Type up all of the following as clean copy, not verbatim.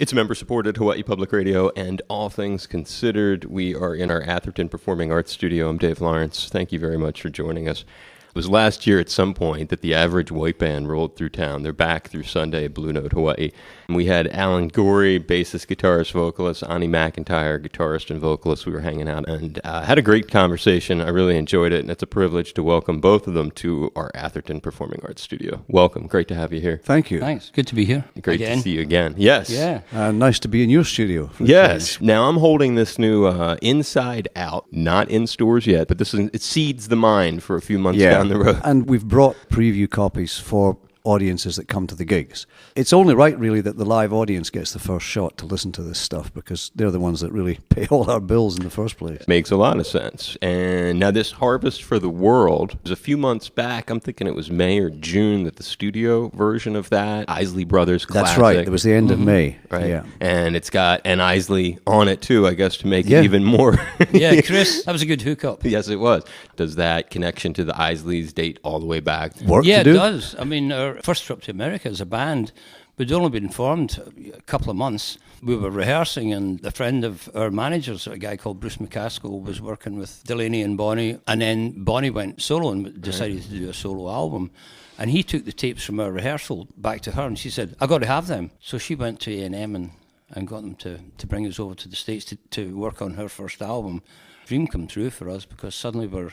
It's member-supported Hawaii Public Radio, and all things considered, we are in our Atherton Performing Arts Studio. I'm Dave Lawrence. Thank you very much for joining us. It was last year at some point that the Average White Band rolled through town. They're back through Sunday at Blue Note, Hawaii. And we had Allan, Gorrie, bassist, guitarist, vocalist, Onnie, McIntyre, guitarist and vocalist. We were hanging out and had a great conversation. I really enjoyed it, and it's a privilege to welcome both of them to our Atherton Performing Arts Studio. Welcome. Great to have you here. Thank you. Thanks. Good to be here. Great to see you again. Yes. Yeah. Nice to be in your studio. Yes. Now I'm holding this new Inside Out, not in stores yet, but it seeds the mind for a few months down the road. And we've brought preview copies for audiences that come to the gigs. It's only right, really, that the live audience gets the first shot to listen to this stuff, because they're the ones that really pay all our bills in the first place. Makes a lot of sense. And now this Harvest for the World was a few months back. I'm thinking it was May or June that the studio version of that, Isley Brothers classic. That's right. It was the end of May. Right. Yeah. And it's got an Isley on it too, I guess, to make it even more. Yeah, Chris, that was a good hookup. Yes, it was. Does that connection to the Isleys date all the way back? Work yeah, to do? It does. I mean, our first trip to America as a band, we'd only been formed a couple of months. We were rehearsing, and a friend of our managers, a guy called Bruce McCaskill, was working with Delaney and Bonnie, and then Bonnie went solo and decided to do a solo album. And he took the tapes from our rehearsal back to her, and she said, I got to have them. So she went to A&M and got them to bring us over to the States to work on her first album. Dream come true for us, because suddenly we're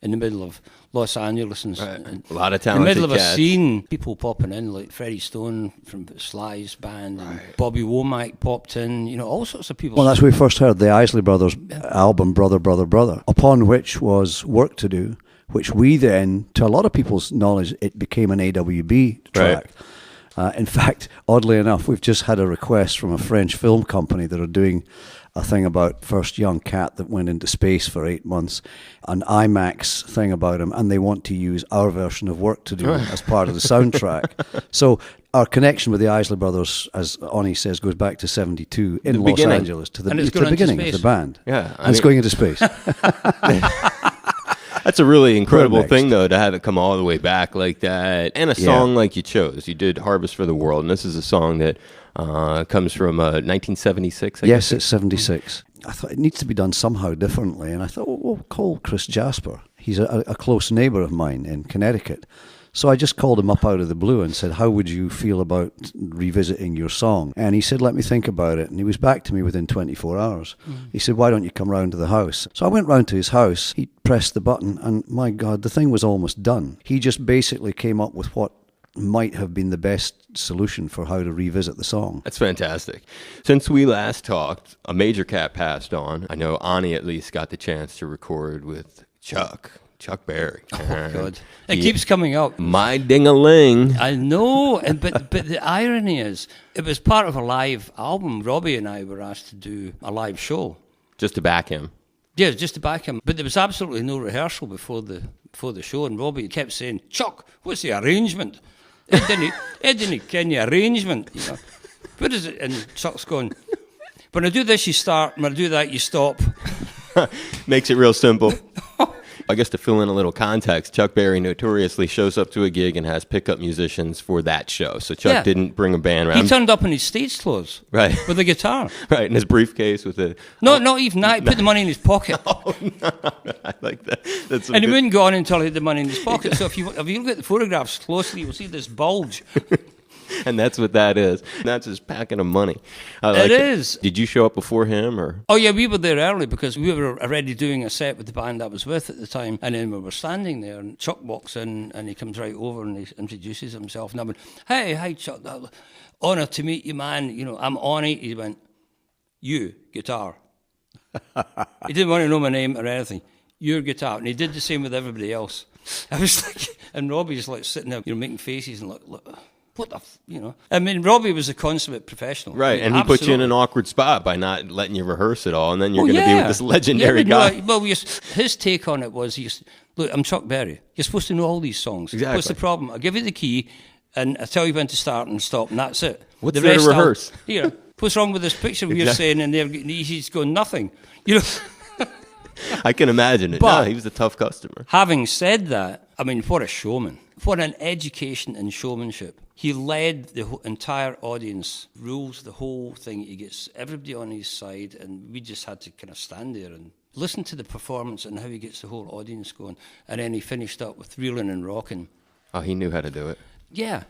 in the middle of Los Angeles and a lot of talented in the middle of cats. a scene, people popping in like Freddie Stone from Sly's band, and Bobby Womack popped in, you know, all sorts of people. Well, that's where we first heard the Isley Brothers album, Brother, Brother, Brother, upon which was Work to Do, which we then, to a lot of people's knowledge, it became an AWB track. In fact, oddly enough, we've just had a request from a French film company that are doing a thing about first young cat that went into space for 8 months, an IMAX thing about him, and they want to use our version of Work to Do as part of the soundtrack. So our connection with the Isley Brothers, as Onnie says, goes back to 72 in Los Angeles, to the beginning of the band. Yeah, and it's going into space. That's a really incredible thing, though, to have it come all the way back like that. And a song like you chose. You did Harvest for the World, and this is a song that comes from 1976, I guess. Yes, it's 76. I thought it needs to be done somehow differently, and I thought, well, we'll call Chris Jasper. He's a close neighbour of mine in Connecticut. So I just called him up out of the blue and said, how would you feel about revisiting your song? And he said, let me think about it. And he was back to me within 24 hours. He said, why don't you come round to the house? So I went round to his house. He pressed the button, and my God, the thing was almost done. He just basically came up with what might have been the best solution for how to revisit the song. That's fantastic. Since we last talked, a major cat passed on. I know Onnie at least got the chance to record with Chuck Berry. Oh, God. It keeps coming up. My ding-a-ling. I know, but the irony is, it was part of a live album. Robbie and I were asked to do a live show. Just to back him. Yeah, just to back him. But there was absolutely no rehearsal before the show, and Robbie kept saying, Chuck, what's the arrangement? It didn't ken the arrangement. You know. What is it? And Chuck's going, when I do this, you start. When I do that, you stop. Makes it real simple. I guess to fill in a little context, Chuck Berry notoriously shows up to a gig and has pickup musicians for that show. So Chuck didn't bring a band around. He turned up in his stage clothes. Right. With a guitar. Right, in his briefcase with a... No, not even that. He put the money in his pocket. Oh, no. I like that. And he wouldn't go on until he had the money in his pocket. So if you look at the photographs closely, you'll see this bulge. And that's what that is. That's his packing of money. It is. Did you show up before him? Or? Oh, yeah, we were there early because we were already doing a set with the band I was with at the time. And then we were standing there, and Chuck walks in, and he comes right over and he introduces himself. And I went, hey, hi, Chuck. Honour to meet you, man. You know, I'm Onnie. He went, you, guitar. He didn't want to know my name or anything. Your guitar. And he did the same with everybody else. I was like, and Robbie's like sitting there, you know, making faces and look. What the, you know? I mean, Robbie was a consummate professional. Right, and he put you in an awkward spot by not letting you rehearse at all, and then you're going to be with this legendary guy. Well, his take on it was, look, I'm Chuck Berry. You're supposed to know all these songs. Exactly. What's the problem? I'll give you the key, and I'll tell you when to start and stop, and that's it. What's there to rehearse? Here, what's wrong with this picture you're saying? And he's going, nothing. You know. I can imagine it. But he was a tough customer. Having said that, I mean, what a showman. What an education in showmanship. He led the entire audience, rules the whole thing. He gets everybody on his side, and we just had to kind of stand there and listen to the performance and how he gets the whole audience going. And then he finished up with reeling and rocking. Oh, he knew how to do it. Yeah,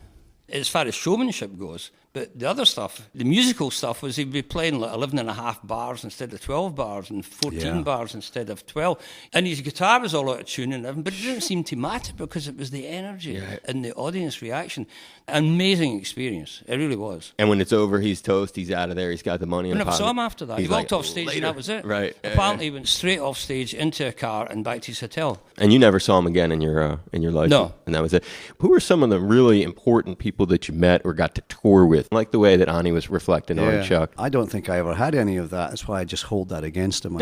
as far as showmanship goes. But the other stuff, the musical stuff, was he'd be playing like 11 and a half bars instead of 12 bars and 14 bars instead of 12. And his guitar was all out of tune and everything, but it didn't seem to matter because it was the energy and the audience reaction. Amazing experience. It really was. And when it's over, he's toast, he's out of there, he's got the money in I the never pocket. saw him after that. He walked off stage and that was it. Right. Apparently he went straight off stage into a car and back to his hotel. And you never saw him again in your life? No. And that was it. Who were some of the really important people that you met or got to tour with? Like the way that Onnie was reflecting on Chuck. I don't think I ever had any of that. That's why I just hold that against him.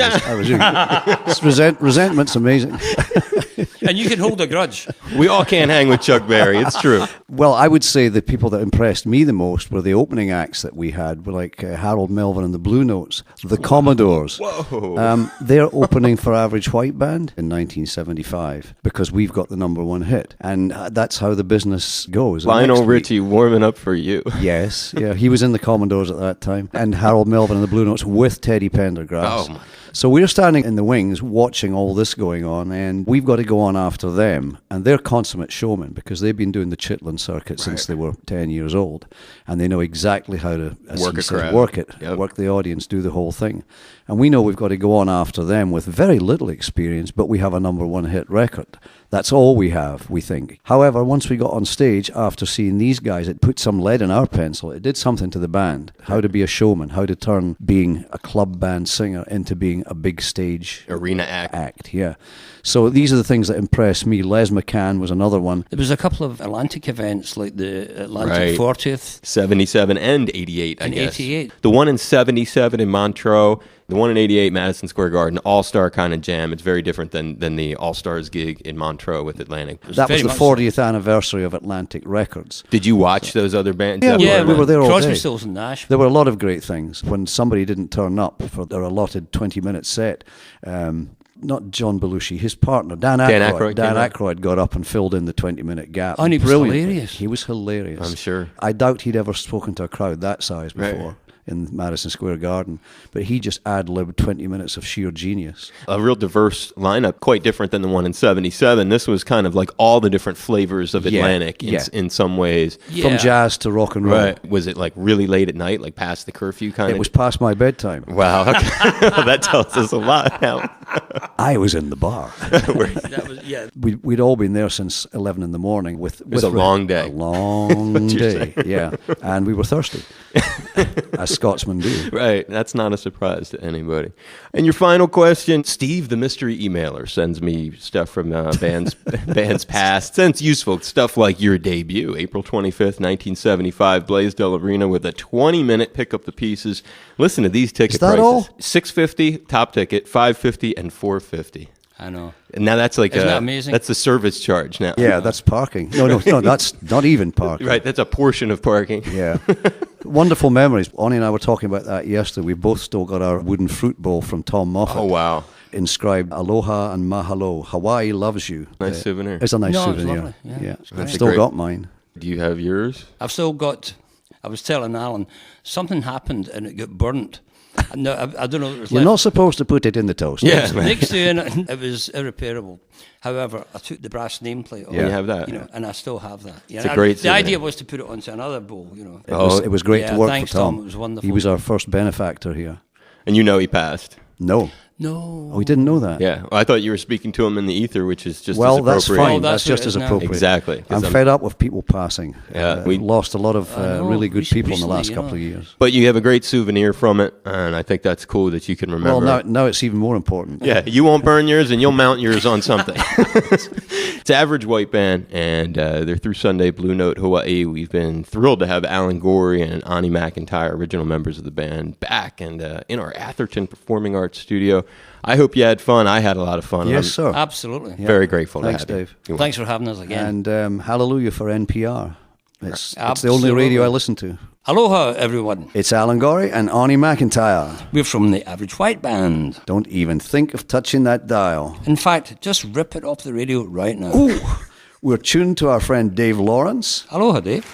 Resentment's amazing. And you can hold a grudge. We all can't hang with Chuck Berry. It's true. Well, I would say the people that impressed me the most were the opening acts that we had, were like Harold Melvin and the Blue Notes, the Commodores. Whoa. They're opening for Average White Band in 1975 because we've got the #1 hit. And that's how the business goes. Lionel Richie warming up for you. Yes, yeah, he was in the Commodores at that time, and Harold Melvin and the Blue Notes with Teddy Pendergrass. Oh, my. So we're standing in the wings watching all this going on, and we've got to go on after them. And they're consummate showmen because they've been doing the Chitlin circuit since they were 10 years old, and they know exactly how to work it, work the audience, do the whole thing. And we know we've got to go on after them with very little experience, but we have a #1 hit record. That's all we have, we think. However, once we got on stage, after seeing these guys, it put some lead in our pencil. It did something to the band. How to be a showman, how to turn being a club band singer into being a big stage arena act. Yeah. So these are the things that impressed me. Les McCann was another one. There was a couple of Atlantic events, like the Atlantic 40th. 77 and 88, I guess. 88. The one in 77 in Montreux, the one in 88, Madison Square Garden, all-star kind of jam. It's very different than the All-Stars gig in Montreux with Atlantic. That was the 40th anniversary of Atlantic Records. Did you watch those other bands? Yeah, we were there all Crosby, day. Stills and Nash. There were a lot of great things. When somebody didn't turn up for their allotted 20-minute set, not John Belushi, his partner, Dan Aykroyd got up and filled in the 20-minute gap. And he was hilarious. He was hilarious. I'm sure. I doubt he'd ever spoken to a crowd that size before. In Madison Square Garden, but he just ad-libbed 20 minutes of sheer genius. A real diverse lineup, quite different than the one in 77. This was kind of like all the different flavors of Atlantic in some ways. Yeah. From jazz to rock and roll. Right. Was it like really late at night, like past the curfew kind of? It was past my bedtime. Wow. Okay. That tells us a lot now. I was in the bar. We'd all been there since 11 in the morning. It was a long day. A long day, yeah. And we were thirsty. As Scotsmen do. Right. That's not a surprise to anybody. And your final question, Steve, the mystery emailer, sends me stuff from bands past. Sends useful stuff like your debut, April 25th, 1975, Blaisdell Arena with a 20-minute pick up the pieces. Listen to these ticket prices. All? $650 top ticket, $550 and $450. I know. And now that's like Isn't that amazing? That's the service charge now. Yeah, that's parking. No, that's not even parking. Right, that's a portion of parking. Yeah. Wonderful memories. Onnie and I were talking about that yesterday. We both still got our wooden fruit bowl from Tom Moffat. Oh, wow. Inscribed Aloha and Mahalo. Hawaii loves you. Nice souvenir. It's a nice It's souvenir. lovely. Yeah. I've still got mine. Do you have yours? I've still got, I was telling Allan, something happened and it got burnt. No, I don't know. It was You're not supposed to put it in the toaster. Yeah. Next to it was irreparable. However, I took the brass nameplate off. Yeah. You have that. And I still have that. It's a great The idea was to put it onto another bowl, It was great to work thanks, for Tom. Tom. It was wonderful. He was our first benefactor here. And you know he passed. No. No. Oh, we didn't know that. Yeah. Well, I thought you were speaking to him in the ether, which is just as well, appropriate. that's fine. Oh, that's just what it as is now. appropriate. Exactly. I'm fed up with people passing. Yeah, we lost a lot of know. really good people in the Recently, last couple of years. But you have a great souvenir from it, and I think that's cool that you can remember. Well, now it's even more important. Yeah, you won't burn yours, and you'll mount yours on something. It's Average White Band, and they're through Sunday, Blue Note, Hawaii. We've been thrilled to have Allan Gorrie and Onnie McIntyre, original members of the band, back and in our Atherton Performing Arts studio. I hope you had fun. I had a lot of fun. Yes, sir. Absolutely. Very grateful Thanks, to have Dave. you. Thanks for having us again. And hallelujah for NPR. It's the only radio I listen to. Aloha, everyone. It's Allan Gorrie and Onnie McIntyre. We're from the Average White Band. Don't even think of touching that dial. In fact, just rip it off the radio right now. Ooh, we're tuned to our friend Dave Lawrence. Aloha, Dave.